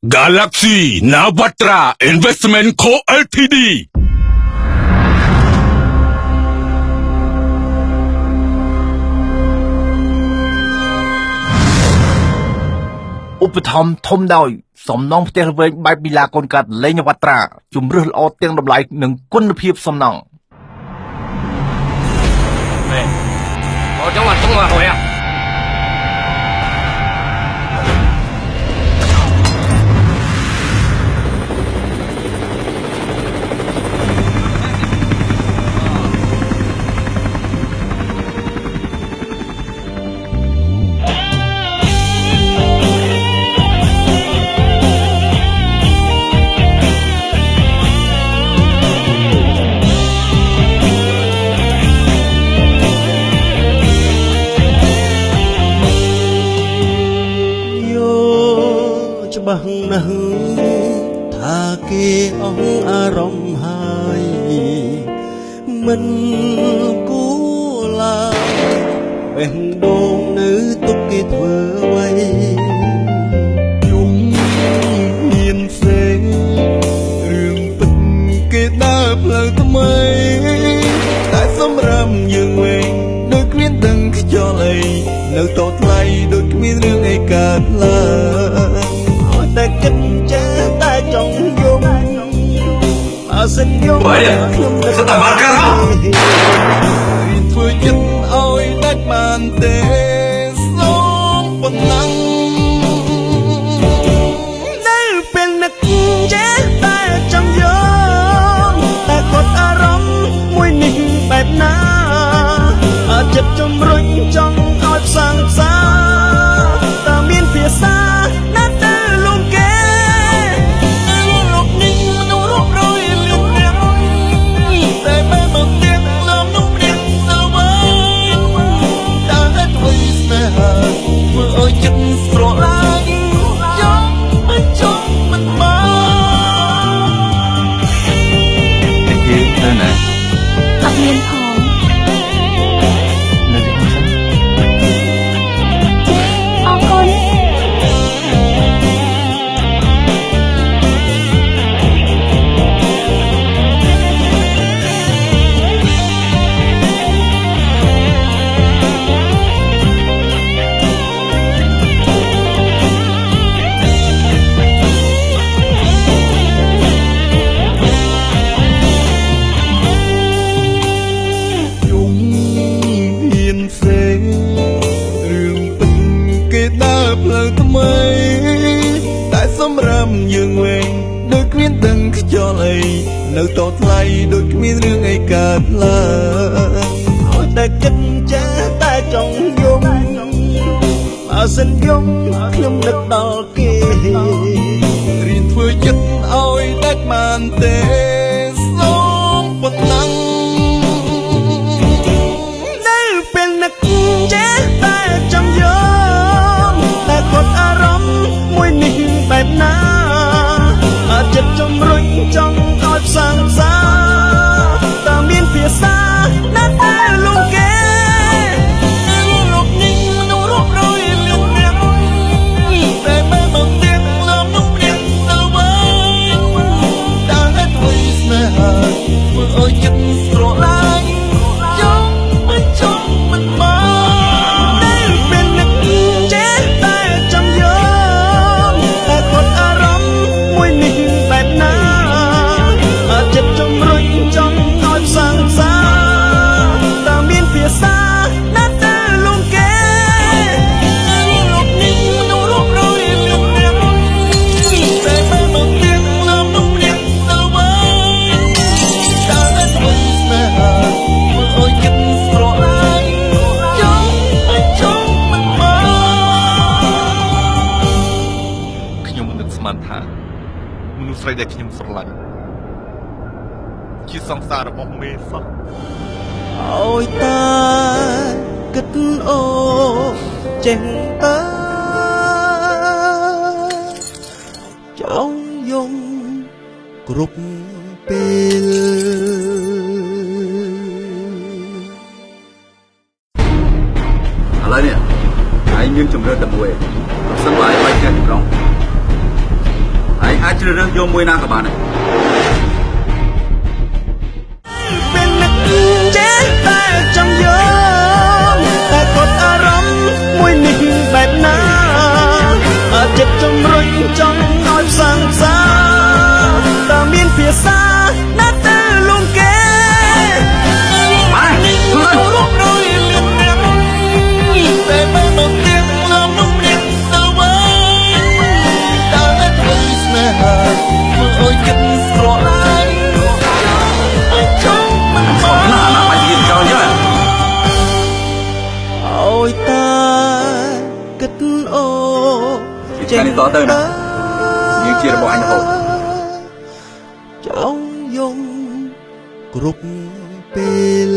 Galaxy Navatra Investment Co Ltd ឧបត្ថម្ភធំដោយសំណងផ្ទះល្វែងបែបវិឡាកូនកាត់លេងវត្រាជំរឿសល្អទាំងតម្លៃនិងគុណភាពសំណង 我整晚中晚回啊。 ច្បាស់ណាស់ថាគេអងអារម្មណ៍ហើយមិនគួរឡើយបេះដូងនៅទុកគេធ្វើអ្វីយំមានផ្សេងរឿងពិតគេដើរផ្លូវថ្មីតែសម្រាប់យើងវិញដូចគ្មានដឹងខ្យល់អីនៅតថ្លៃដូចគ្មានរឿងអីកើតឡើងតែគិតចាតែចង់យំបើសិនយំខ្ញុំនឹកតែមកកាហ៎ធ្វើចិត្តឲ្យដាច់បានទេសូមប៉ុណ្ណឹងនៅពេលនឹកចាតែចង់យំតែគាត់អារម្មណ៍មួយនេះបែបណាចិត្តជំរុញចង់ឲ្យផ្សងផ្សាតែមានភាសាយើងវិញដូចគ្មានដឹងខ្យល់អីនៅតថ្លៃដូចគ្មានរឿងអីកើតឡើងឲ្យតែគិតចាតែចង់យំបើសិនយំខ្ញុំនឹកដល់គេរៀនធ្វើចិត្តឲ្យដាច់បានទេសូមប៉ុណ្ណឹងនៅពេលនឹកចាតែចង់យំតែគាត់អារម្មណ៍មួយនេះបែបណាចិត្តជំរុញចង់ឲ្យផ្សងផ្សាតែមានភាសាណាស់តែលោកគេលោកនេះមនុស្សរាប់រយលាននាក់តែបែបមកទៀតលោកនោះព្រៀងទៅវិញតែហេតុអ្វីស្នេហាធ្វើឲ្យចិត្តស្រឡាញ់ចង់មិនចង់មិនមកតែពេលនឹកចេះតែចង់យល់តែគាត់អារម្មណ៍មួយនេះចិត្តជំរុញចង់ឲ្យផ្សងផ្សាតែមានភាសាណាស់តែលោកគេលោកនេះមនុស្សរាប់រយលាននាក់តែបែបមកទៀតលោកនោះព្រៀងទៅវិញតែអ្វីស្នេហាធ្វើឲ្យចិត្តស្រឡាញ់ចង់ឲ្យចង់មិនមកខ្ញុំមិននឹកស្មានថាមនុស្សស្រីដែលខ្ញុំស្រឡាញ់ជាសង្សាររបស់មេសោះអើយតាគិតអូចេះអើចង់យំគ្រប់ពេលឥឡូវនេះឯងមានជំរឿនតែមួយសិនបើឯងបាច់ចេះក្រុង ជ្រើសរើសយកមួយណាក៏បានដែរ เป็นนึกเจ๊แต่จำยอมแต่กดอารมณ์มวยนิ่งแบบนั้นอาจจะจมรุยจ้องน้อยสั่งสาแต่เมียนเพียซาหน้าตาลุงแกมาลุกน้อยเลือนเลือนแต่ไม่ต้องเตียงเราลุกเรียนเอาไว้ดาวและเธอสน่หาเมื่อเอ่ยกันรอไอ้จงมันมา ណាណាបាយទៀតចោលយើ អើយតាគិតអូ ចេញតទៅណាយើងជារបស់អញរហូត ចង់យំគ្រប់ពេល